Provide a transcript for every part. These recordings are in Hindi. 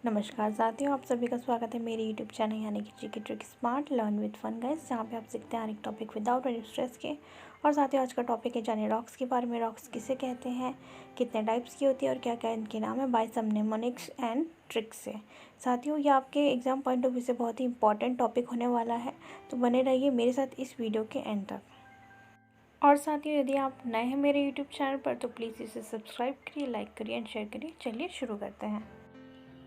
नमस्कार साथियों, आप सभी का स्वागत है मेरे यूट्यूब चैनल यानी कि GK trick smart learn with fun guys, जहाँ पे आप सीखते हैं हर एक टॉपिक विदाउट एनी स्ट्रेस के। और साथियों, आज का टॉपिक है जाने रॉक्स के बारे में। रॉक्स किसे कहते हैं, कितने टाइप्स की होती है और क्या क्या इनके नाम है by some mnemonics and tricks से। साथियों, ये आपके एग्जाम पॉइंट ऑफ व्यू से बहुत ही इंपॉर्टेंट टॉपिक होने वाला है, तो बने रहिए मेरे साथ इस वीडियो के एंड तक। और साथियों, यदि आप नए हैं मेरे यूट्यूब चैनल पर तो प्लीज़ इसे सब्सक्राइब करिए, लाइक करिए एंड शेयर करिए। चलिए शुरू करते हैं।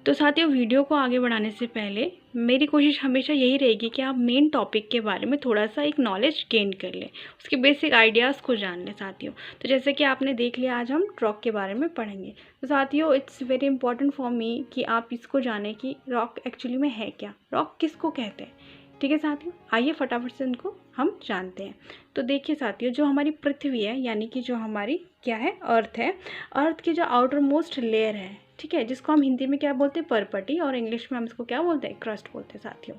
तो साथियों, वीडियो को आगे बढ़ाने से पहले मेरी कोशिश हमेशा यही रहेगी कि आप मेन टॉपिक के बारे में थोड़ा सा एक नॉलेज गेन कर लें, उसके बेसिक आइडियाज़ को जान लें साथियों। तो जैसे कि आपने देख लिया, आज हम रॉक के बारे में पढ़ेंगे। तो साथियों, it's very important for me कि आप इसको जानें कि रॉक एक्चुअली में है क्या, रॉक किसको कहते हैं। ठीक है साथियों, आइए फटाफट से उनको हम जानते हैं। तो देखिए साथियों, जो हमारी पृथ्वी है यानी कि जो हमारी क्या है, अर्थ है, अर्थ की जो आउटर मोस्ट लेयर है, ठीक है, जिसको हम हिंदी में क्या बोलते हैं, परपटी, और इंग्लिश में हम इसको क्या बोलते हैं, क्रस्ट बोलते हैं साथियों।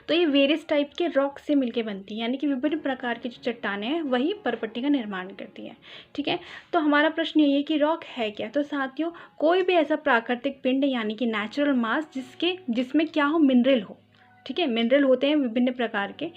तो ये वेरियस टाइप के रॉक से मिलके बनती है, यानी कि विभिन्न प्रकार की जो चट्टानें हैं वही परपट्टी का निर्माण करती है। ठीक है, तो हमारा प्रश्न यही है कि रॉक है क्या। तो साथियों, कोई भी ऐसा प्राकृतिक पिंड यानी कि नेचुरल मास जिसमें क्या हो, मिनरल हो। ठीक है, मिनरल होते हैं विभिन्न प्रकार के।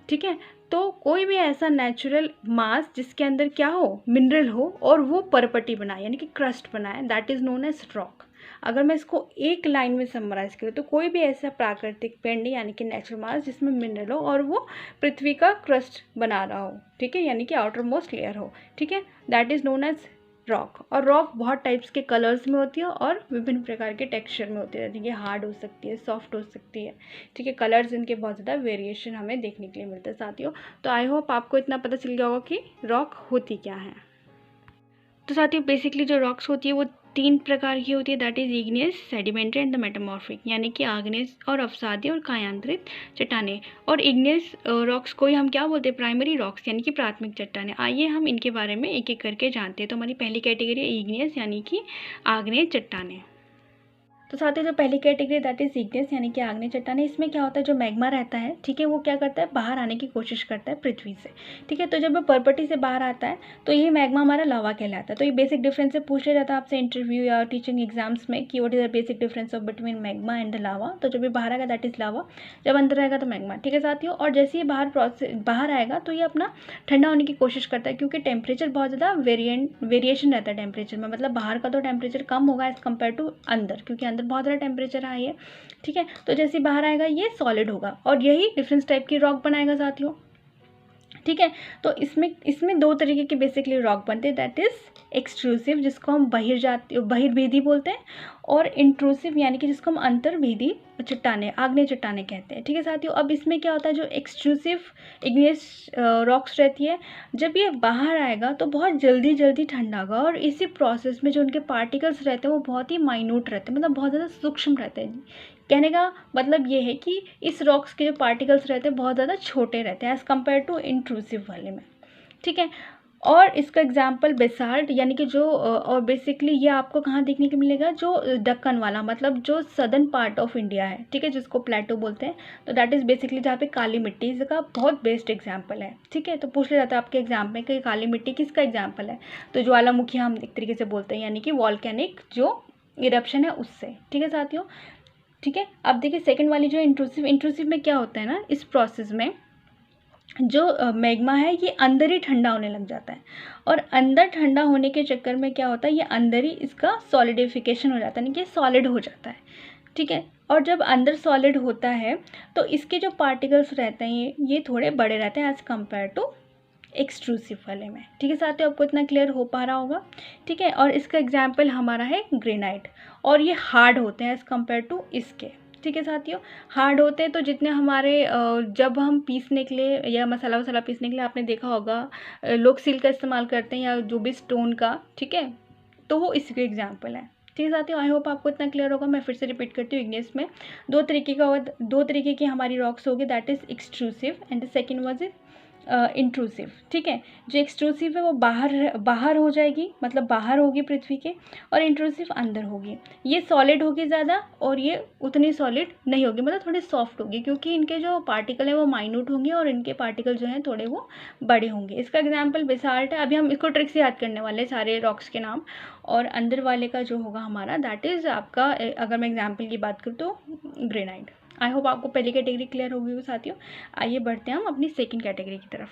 ठीक है, तो कोई भी ऐसा नेचुरल मास जिसके अंदर क्या हो, मिनरल हो, और वो परपटी बनाए यानी कि क्रस्ट बनाए, that is known as rock. अगर मैं इसको एक लाइन में समराइज करूँ तो कोई भी ऐसा प्राकृतिक पिंड यानी कि नेचुरल मास जिसमें मिनरल हो और वो पृथ्वी का क्रस्ट बना रहा हो, ठीक है, यानी कि आउटर मोस्ट लेयर हो, ठीक है, that is known as rock. और रॉक बहुत टाइप्स के कलर्स में होती है और विभिन्न प्रकार के टेक्सचर में होती है, जैसे कि हार्ड हो सकती है, सॉफ्ट हो सकती है। ठीक है, कलर्स इनके बहुत ज़्यादा वेरिएशन हमें देखने के लिए मिलता है साथियों। तो आई होप आपको इतना पता चल गया होगा कि रॉक होती क्या है। तो साथियों, बेसिकली जो रॉक्स होती है वो तीन प्रकार की होती है, that is igneous, sedimentary and the metamorphic, यानी कि आग्नेय और अवसादी और कायांतरित चट्टानें। और इग्नियस रॉक्स को ही हम क्या बोलते हैं, प्राइमरी रॉक्स, यानी कि प्राथमिक चट्टानें। आइए हम इनके बारे में एक एक करके जानते हैं। तो हमारी पहली कैटेगरी है इग्नियस, यानी कि आग्नेय चट्टानें। तो साथ ही जो पहली कैटेगरी दैट इज इग्नियस यानी कि आग्नेय चट्टानें, इसमें क्या होता है, जो मैग्मा रहता है, ठीक है, वो क्या करता है, बाहर आने की कोशिश करता है पृथ्वी से। ठीक है, तो जब वो परपटी से बाहर आता है तो ये मैग्मा हमारा लावा कहलाता है। तो ये बेसिक डिफरेंस से पूछ लिया जाता है आपसे इंटरव्यू या टीचिंग एग्जाम्स में कि what is the basic difference of between magma and the lava. तो जब ये बाहर आएगा दैट इज लावा, जब अंदर आएगा तो मैग्मा। ठीक है साथियों, और जैसे ही बाहर आएगा तो ये अपना ठंडा होने की कोशिश करता है, क्योंकि टेम्परेचर बहुत ज़्यादा वेरिएशन रहता है टेम्परेचर में, मतलब बाहर का तो टेम्परेचर कम होगा एज़ कम्पेयर टू अंदर, क्योंकि अंदर बहुत ज़्यादा टेम्परेचर हाई है। ठीक है, तो जैसे ही बाहर आएगा ये सॉलिड होगा और यही डिफरेंस टाइप की रॉक बनाएगा साथियों। ठीक है, तो इसमें दो तरीके के बेसिकली रॉक बनते हैं, दैट इज एक्सट्रूसिव, जिसको हम बहिर्भेदी बोलते हैं, और इंट्रूसिव यानी कि जिसको हम अंतर्भेदी चट्टानें, आग्नेय चट्टानें कहते हैं। ठीक है साथियों, अब इसमें क्या होता है, जो एक्सट्रूसिव इग्नियस रॉक्स रहती है, जब ये बाहर आएगा तो बहुत जल्दी जल्दी ठंडा होगा, और इसी प्रोसेस में जो उनके पार्टिकल्स रहते हैं वो बहुत ही माइन्यूट रहते हैं, मतलब बहुत ज़्यादा सूक्ष्म रहते हैं। कहने का मतलब ये है कि इस रॉक्स के जो पार्टिकल्स रहते हैं बहुत ज़्यादा छोटे रहते हैं एज़ कम्पेयर टू इंट्रूसिव वाले में। ठीक है, और इसका एग्जाम्पल बेसाल्ट, यानी कि जो और बेसिकली ये आपको कहाँ देखने को मिलेगा, जो दक्कन वाला, मतलब जो सदर्न पार्ट ऑफ इंडिया है, ठीक है, जिसको प्लेटो बोलते हैं। तो दैट इज़ बेसिकली जहाँ पे काली मिट्टी इसका बहुत बेस्ट एग्जाम्पल है। ठीक है, तो पूछ लिया जाता है आपके एग्जाम में कि काली मिट्टी किसका एग्जाम्पल है, तो ज्वालामुखी हम एक तरीके से बोलते हैं, यानी कि वॉल्केनिक जो इरप्शन है उससे। ठीक है साथियों, ठीक है, अब देखिए सेकंड वाली जो इंट्रूसिव में क्या होता है ना, इस प्रोसेस में जो मैग्मा है ये अंदर ही ठंडा होने लग जाता है, और अंदर ठंडा होने के चक्कर में क्या होता है, ये अंदर ही इसका सॉलिडिफिकेशन हो जाता है, यानी कि सॉलिड हो जाता है। ठीक है, और जब अंदर सॉलिड होता है तो इसके जो पार्टिकल्स रहते हैं ये थोड़े बड़े रहते हैं एज़ कम्पेयर टू एक्सट्रूसिव वाले में। ठीक है साथियों, आपको इतना क्लियर हो पा रहा होगा। ठीक है, और इसका एग्जाम्पल हमारा है ग्रेनाइट, और ये हार्ड होते हैं एज़ कम्पेयर टू इसके। ठीक है साथियों, हार्ड होते हैं तो जितने हमारे जब हम पीसने के लिए या मसाला वसाला पीसने के लिए आपने देखा होगा लोग सिल का इस्तेमाल करते हैं या जो भी स्टोन का। ठीक है, तो वो इसके एग्जाम्पल है। ठीक है साथियों, आई होप आपको इतना क्लियर होगा। मैं फिर से रिपीट करती हूँ, इग्नियस में दो तरीके की हमारी रॉक्स होगी, that is extrusive and the second was intrusive, ठीक है। जो एक्सट्रूसिव है वो बाहर हो जाएगी, मतलब बाहर होगी पृथ्वी के, और इंट्रूसिव अंदर होगी। ये सॉलिड होगी ज़्यादा और ये उतनी सॉलिड नहीं होगी, मतलब थोड़ी सॉफ्ट होगी, क्योंकि इनके जो पार्टिकल हैं वो माइन्यूट होंगे और इनके पार्टिकल जो हैं थोड़े वो बड़े होंगे। इसका एग्जाम्पल बेसाल्ट है। अभी हम इसको ट्रिक से याद करने वाले हैं सारे रॉक्स के नाम, और अंदर वाले का जो होगा हमारा दैट इज़ आपका, अगर मैं एग्जाम्पल की बात करूँ तो ग्रेनाइट। आई होप आपको पहली कैटेगरी क्लियर होगी वो साथियों। आइए बढ़ते हैं हम अपनी सेकंड कैटेगरी की तरफ,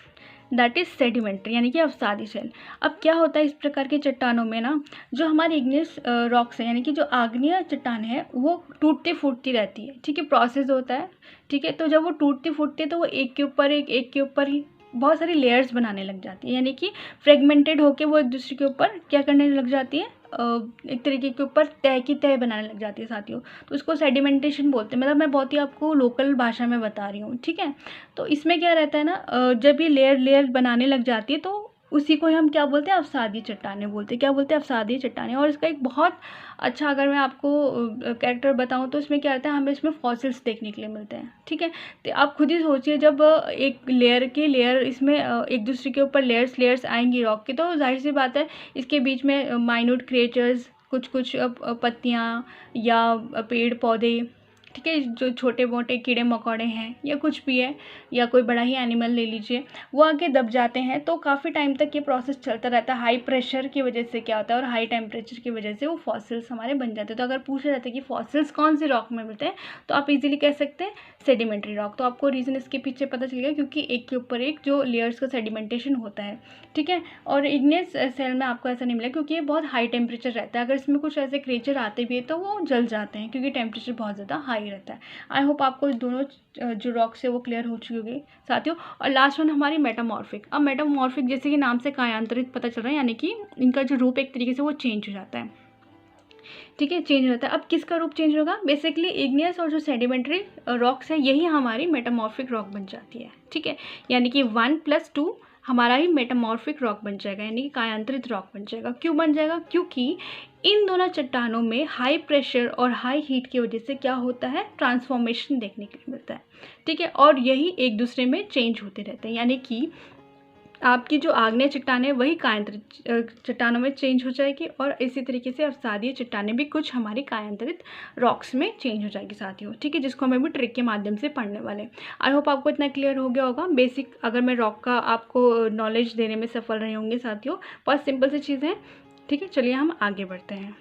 दैट इज़ सेडिमेंट्री, यानी कि अवसादी शैल। अब क्या होता है इस प्रकार के चट्टानों में ना, जो हमारे इग्नियस रॉक्स हैं, यानी कि जो आग्नेय चट्टान है, वो टूटती फूटती रहती है, ठीक है, प्रोसेस होता है, ठीक है। तो जब वो टूटती फूटती है तो वो एक के ऊपर एक के ऊपर ही बहुत सारी लेयर्स बनाने लग जाती है, यानी कि फ्रेगमेंटेड होके वो एक दूसरे के ऊपर क्या करने लग जाती है, एक तरीके के ऊपर तह की तह बनाने लग जाती है साथियों। तो इसको सेडिमेंटेशन बोलते हैं, मतलब मैं बहुत ही आपको लोकल भाषा में बता रही हूँ, ठीक है। तो इसमें क्या रहता है ना, जब ये लेयर बनाने लग जाती है तो उसी को हम क्या बोलते हैं, अवसादी चट्टानें बोलते हैं। क्या बोलते हैं, अवसादी चट्टानें। और इसका एक बहुत अच्छा, अगर मैं आपको कैरेक्टर बताऊँ तो इसमें क्या रहता है, हमें इसमें फॉसिल्स देखने के लिए मिलते हैं, ठीक है। तो आप खुद ही सोचिए, जब एक लेयर इसमें एक दूसरे के ऊपर लेयर्स आएंगी रॉक की, तो जाहिर सी बात है इसके बीच में माइन्यूट क्रिएचर्स, कुछ पत्तियाँ या पेड़ पौधे, ठीक है, जो छोटे मोटे कीड़े मकोड़े हैं या कुछ भी है, या कोई बड़ा ही एनिमल ले लीजिए, वो आके दब जाते हैं। तो काफ़ी टाइम तक ये प्रोसेस चलता रहता है। हाई प्रेशर की वजह से क्या होता है, और हाई टेम्परेचर की वजह से वो फॉसिल्स हमारे बन जाते हैं। तो अगर पूछा जाता है कि फॉसिल्स कौन से रॉक में मिलते हैं, तो आप इजीली कह सकते हैं सेडिमेंट्री रॉक। तो आपको रीज़न इसके पीछे पता चल गया, क्योंकि एक के ऊपर एक जो लेयर्स का सेडिमेंटेशन होता है, ठीक है। और इग्नियस सेल में आपको ऐसा नहीं मिला, क्योंकि ये बहुत हाई टेम्परेचर रहता है। अगर इसमें कुछ ऐसे क्रिएचर आते भी है तो वो जल जाते हैं, क्योंकि टेम्परेचर बहुत ज़्यादा हाई रहता है। आई होप आपको दोनों जो रॉक्स है वो क्लियर हो चुकी होगी साथियों। और लास्ट वन हमारी मेटामॉर्फिक। अब मेटामॉर्फिक जैसे कि नाम से कायांतरित पता चल रहा है, यानी कि इनका जो रूप एक तरीके से वो चेंज हो जाता है, ठीक है, चेंज होता है। अब किसका रूप चेंज होगा, बेसिकली इग्नियस और जो सेडिमेंट्री रॉक्स है, यही हमारी मेटामॉर्फिक रॉक बन जाती है, ठीक है। यानी कि 1+2 हमारा ही मेटामॉर्फिक रॉक बन जाएगा, यानी कि कायांतरित रॉक बन जाएगा। क्यों बन जाएगा, क्योंकि इन दोनों चट्टानों में हाई प्रेशर और हाई हीट की वजह से क्या होता है, ट्रांसफॉर्मेशन देखने के लिए मिलता है, ठीक है। और यही एक दूसरे में चेंज होते रहते हैं, यानी कि आपकी जो आग्नेय चट्टान है वही कायांतरित चट्टानों में चेंज हो जाएगी, और इसी तरीके से अवसादीय चट्टानें भी कुछ हमारी कायांतरित रॉक्स में चेंज हो जाएगी साथियों, ठीक है, जिसको हमें भी ट्रिक के माध्यम से पढ़ने वाले। आई होप आपको इतना क्लियर हो गया होगा बेसिक, अगर मैं रॉक का आपको नॉलेज देने में सफल रहे होंगे साथियों। बहुत सिंपल सी चीज़ें, ठीक है। चलिए हम आगे बढ़ते हैं।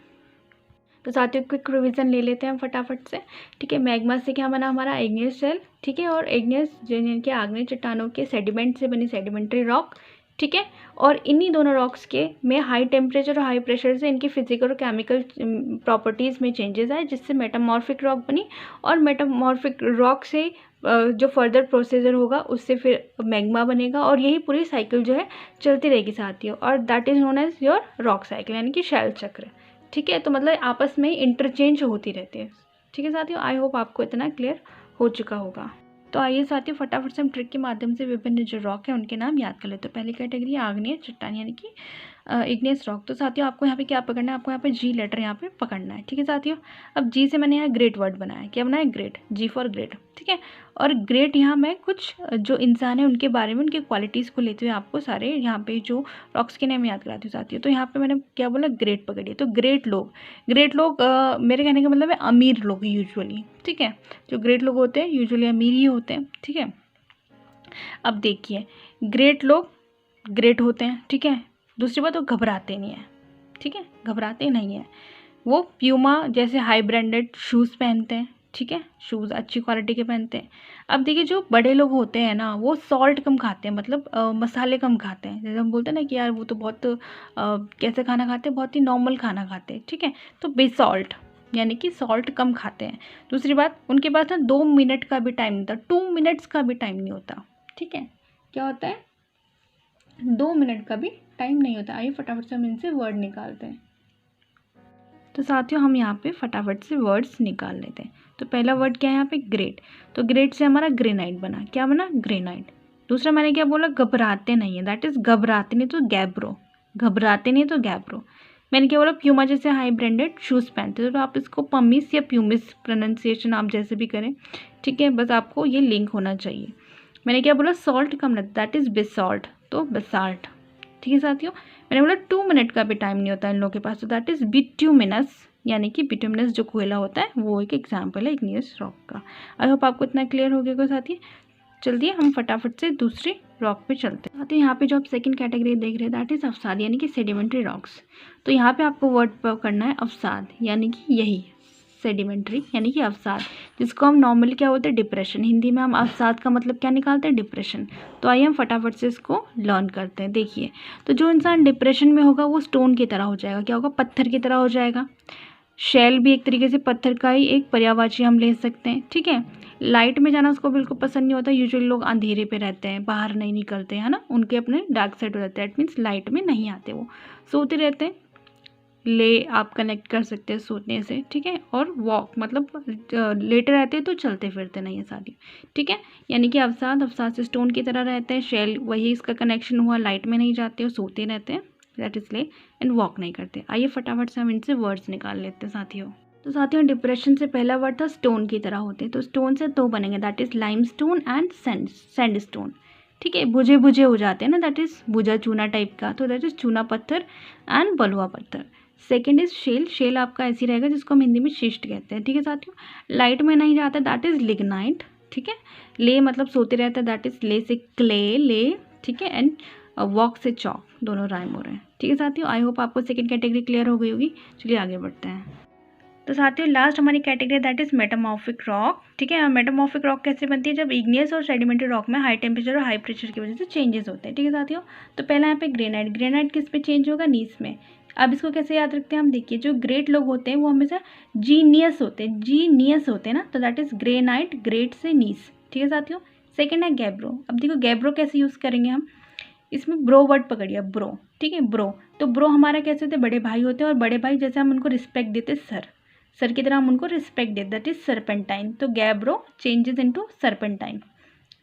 तो साथियों क्विक रिवीजन ले लेते हैं हम फटाफट से, ठीक है। मैग्मा से क्या बना हमारा, इग्नियस शेल, ठीक है, और इग्नियस जिनके आग्नेय चट्टानों के सेडिमेंट से बनी सेडिमेंट्री रॉक, ठीक है। और इन्हीं दोनों रॉक्स के में हाई टेम्परेचर और हाई प्रेशर से इनकी फिजिकल और केमिकल प्रॉपर्टीज़ में चेंजेस आए, जिससे मेटामॉर्फिक रॉक बनी। और मेटामॉर्फिक रॉक से जो फर्दर प्रोसीजर होगा उससे फिर मैग्मा बनेगा, और यही पूरी साइकिल जो है चलती रहेगी साथियों। और that is known as your rock cycle, यानी कि शैल चक्र, ठीक है। तो मतलब आपस में इंटरचेंज होती रहती है, ठीक है साथियों। आई होप आपको इतना क्लियर हो चुका होगा। तो आइए साथियों फटाफट से हम ट्रिक के माध्यम से विभिन्न जो रॉक है उनके नाम याद कर लेते हैं। तो पहली कैटेगरी आग्नेय चट्टान, यानी कि इग्नियस रॉक। तो साथियों आपको यहाँ पे क्या पकड़ना है, आपको यहाँ पे जी लेटर यहाँ पे पकड़ना है, ठीक है साथियों। अब जी से मैंने यहाँ ग्रेट वर्ड बनाया है, क्या बनाया है, ग्रेट, जी फॉर ग्रेट, ठीक है। और ग्रेट यहाँ मैं कुछ जो इंसान है उनके बारे में, उनकी क्वालिटीज़ को लेते हुए आपको सारे यहाँ पे जो रॉक्स के नाम याद कराती हूँ साथियों। तो यहाँ पे मैंने क्या बोला, ग्रेट पकड़ी। तो ग्रेट लोग मेरे कहने का मतलब है अमीर लोग यूजुअली, ठीक है। जो ग्रेट लोग होते हैं यूजुअली अमीर ही होते हैं, ठीक है। अब देखिए, ग्रेट लोग ग्रेट होते हैं, ठीक है। दूसरी बात, वो घबराते नहीं हैं, ठीक है, घबराते नहीं हैं। वो प्यूमा जैसे हाई ब्रांडेड शूज़ पहनते हैं, ठीक है, शूज़ अच्छी क्वालिटी के पहनते हैं। अब देखिए, जो बड़े लोग होते हैं ना, वो सॉल्ट कम खाते हैं, मतलब मसाले कम खाते हैं। जैसे हम बोलते हैं ना कि यार वो तो बहुत कैसे खाना खाते हैं, बहुत ही नॉर्मल खाना खाते हैं, ठीक है। तो बेसॉल्ट, यानी कि सॉल्ट कम खाते हैं। दूसरी बात, उनके पास ना 2 मिनट का भी टाइम नहीं होता, 2 मिनट्स का भी टाइम नहीं होता, ठीक है। क्या होता है, 2 मिनट का भी टाइम नहीं होता। आइए फटाफट से हम इनसे वर्ड निकालते हैं। तो साथियों हम यहाँ पे फटाफट से वर्ड्स निकाल लेते हैं। तो पहला वर्ड क्या है यहाँ पे, ग्रेट। तो ग्रेट से हमारा ग्रेनाइट बना, क्या बना, ग्रेनाइट। दूसरा मैंने क्या बोला, घबराते नहीं है, दैट इज़ घबराते नहीं तो गैब्रो, घबराते नहीं तो गैब्रो। मैंने क्या बोला, प्यूमा जैसे हाई ब्रांडेड शूज़ पहनते हैं, तो आप इसको पमिस या प्यूमिस प्रोनाउंसिएशन आप जैसे भी करें, ठीक है, बस आपको ये लिंक होना चाहिए। मैंने क्या बोला, सॉल्ट कम रहता है, दैट इज़ बेसॉल्ट, तो बेसाल्ट। ठीक है साथियों, मैंने बोला 2 मिनट का भी टाइम नहीं होता इन लोगों के पास, तो दैट इज़ बिट्यूमिनस, यानी कि बिट्यूमिनस जो कोयला होता है वो एक एग्जाम्पल है इग्नियस रॉक का। आई होप आपको इतना क्लियर हो गया साथी। चलिए हम फटाफट से दूसरी रॉक पे चलते हैं। तो यहाँ पे जो आप सेकंड कैटेगरी देख रहे हैं दैट इज़ अवसाद, यानी कि सेडिमेंट्री रॉक्स। तो यहाँ पे आपको वर्ड करना है अवसाद, यानी कि यही सेडिमेंट्री यानी कि अवसाद, जिसको हम नॉर्मली क्या बोलते हैं, डिप्रेशन। हिंदी में हम अवसाद का मतलब क्या निकालते हैं, डिप्रेशन। तो आइए हम फटाफट से इसको लर्न करते हैं। देखिए, तो जो इंसान डिप्रेशन में होगा वो स्टोन की तरह हो जाएगा, क्या होगा, पत्थर की तरह हो जाएगा। शेल भी एक तरीके से पत्थर का ही एक पर्यायवाची हम ले सकते हैं। ठीक है, लाइट में जाना उसको बिल्कुल पसंद नहीं होता। यूजुअली लोग अंधेरे पे रहते हैं, बाहर नहीं निकलते हैं, है ना, उनके अपने डार्क साइड हो जाते हैं, एट मीन्स लाइट में नहीं आते, वो सोते रहते हैं। ले आप कनेक्ट कर सकते हैं सोने से। ठीक है, और वॉक मतलब लेटे रहते हैं तो चलते फिरते नहीं है साथी। ठीक है, यानी कि अवसाद से स्टोन की तरह रहते हैं। शेल वही इसका कनेक्शन हुआ, लाइट में नहीं जाते और सोते रहते हैं, दैट इज ले, एंड वॉक नहीं करते। आइए फटाफट से हम इनसे वर्ड्स निकाल लेते हैं साथियों। तो साथियों, डिप्रेशन से पहला वर्ड था स्टोन की तरह होते, तो स्टोन से दो बनेंगे, that is lime stone and sand stone. ठीक है, बुझे बुझे हो जाते हैं ना, दैट इज बुझा चूना टाइप का, तो दैट इज चूना पत्थर एंड बलुआ पत्थर। सेकेंड इज शेल, शेल आपका ऐसी रहेगा जिसको हम हिंदी में शिष्ट कहते हैं। ठीक है साथियों, लाइट में नहीं जाता, दैट इज लिग्नाइट। ठीक है, ले मतलब सोते रहता है, दैट इज ले से क्ले, ले। ठीक है, एंड वॉक से चॉक, दोनों राइम हो रहे हैं। ठीक है साथियों, आई होप आपको सेकंड कैटेगरी क्लियर हो गई होगी। चलिए आगे बढ़ते हैं। तो साथियों, लास्ट हमारी category that is metamorphic rock. ठीक है, मेटामॉर्फिक रॉक कैसे बनती है, जब इग्नियस और सेडिमेंट्री रॉक में हाई टेम्परेचर और हाई प्रेशर की वजह से चेंजेस होते हैं। ठीक है साथियों, तो पहला यहाँ पे ग्रेनाइट, ग्रेनाइट किस पे चेंज होगा, नीस में। अब इसको कैसे याद रखते हैं हम, देखिए जो ग्रेट लोग होते हैं वो हमेशा जीनियस होते हैं, जीनियस होते हैं ना, तो दैट इज ग्रेनाइट, ग्रेट से नीस। ठीक है साथियों, सेकेंड है गैब्रो। अब देखो गैब्रो कैसे यूज़ करेंगे हम, इसमें ब्रो वर्ड पकड़िए, ब्रो। ठीक है, ब्रो, तो ब्रो हमारा कैसे होते हैं, बड़े भाई होते हैं, और बड़े भाई जैसे हम उनको रिस्पेक्ट देते हैं, सर की तरह हम उनको रिस्पेक्ट देते, दैट इज सर्पेंटाइन। तो गैब्रो चेंजेस इनटू सर्पेंटाइन।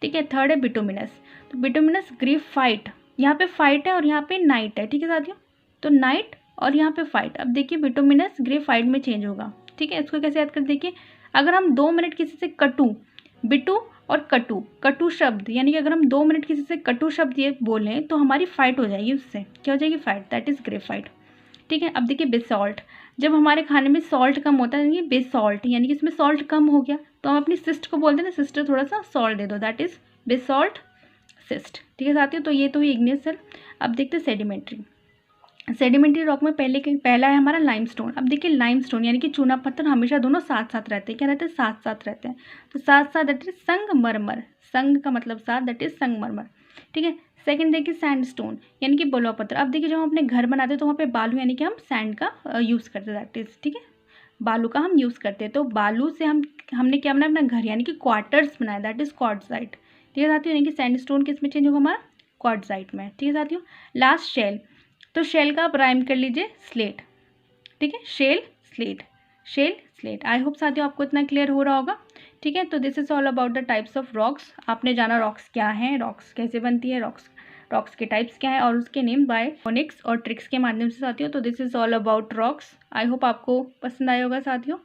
ठीक है, थर्ड है बिटुमिनस, तो बिटुमिनस ग्रेफाइट, यहाँ पे फाइट है और यहाँ पे नाइट है। ठीक है साथियों, तो नाइट और यहाँ पे फाइट। अब देखिए बिटुमिनस ग्रेफाइट में चेंज होगा। ठीक है, इसको कैसे याद कर, देखिए अगर हम 2 मिनट किसी से कटू, बिटू और कटू, कटू शब्द, यानी कि अगर हम 2 मिनट किसी से कटू शब्द ये बोलें तो हमारी फाइट हो जाएगी, उससे क्या हो जाएगी, फाइट, दैट इज ग्रेफाइट। ठीक है, अब देखिए बेसॉल्ट, जब हमारे खाने में सॉल्ट कम होता है, यानी बेसॉल्ट, यानी कि इसमें सॉल्ट कम हो गया, तो हम अपनी सिस्ट को बोलते हैं ना, सिस्टर थोड़ा सा सॉल्ट दे दो, दैट इज बेसॉल्ट सिस्ट। ठीक है साथियों, तो ये तो हुई इग्नियस सेल। अब देखते हैं सेडिमेंट्री। सेडिमेंट्री रॉक में पहला है हमारा लाइमस्टोन। अब देखिए लाइमस्टोन यानी कि चूना पत्थर हमेशा दोनों साथ साथ रहते हैं, क्या रहते हैं, साथ साथ रहते हैं, तो साथ साथ दैट इज संगमरमर, संग का मतलब साथ, दैट इज संगमरमर। ठीक है, सेकंड देखिए सैंडस्टोन यानी कि बलुआ पत्थर। अब देखिए जब हम अपने घर बनाते हैं तो वहाँ पे बालू यानी कि हम सैंड का यूज़ करते हैं, दैट इज, ठीक है, बालू का हम यूज़ करते हैं, तो बालू से हमने क्या बनाया, अपना घर यानी कि क्वार्टर्स बनाया, दैट इज क्वार्टजाइट। ठीक है साथियों, यानी कि सैंडस्टोन किस में चेंज होगा, हमारा क्वार्टजाइट में। ठीक है साथियों, लास्ट शेल, तो शेल का आप राइम कर लीजिए स्लेट। ठीक है, shale slate, shale slate. I hope साथियों आपको इतना क्लियर हो रहा होगा। ठीक है, तो this is all about the types of rocks. आपने जाना रॉक्स क्या हैं, रॉक्स कैसे बनती है, रॉक्स के टाइप्स क्या है और उसके नेम बाय फोनिक्स और ट्रिक्स के माध्यम से साथियों। तो this is all about rocks. I hope आपको पसंद आया होगा साथियों।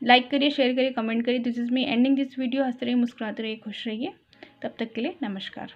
लाइक करिए, शेयर करिए, कमेंट करिए। This is me ending this video. हंसते रहिए, मुस्कुराते रहिए, खुश रहिए। तब तक के लिए नमस्कार।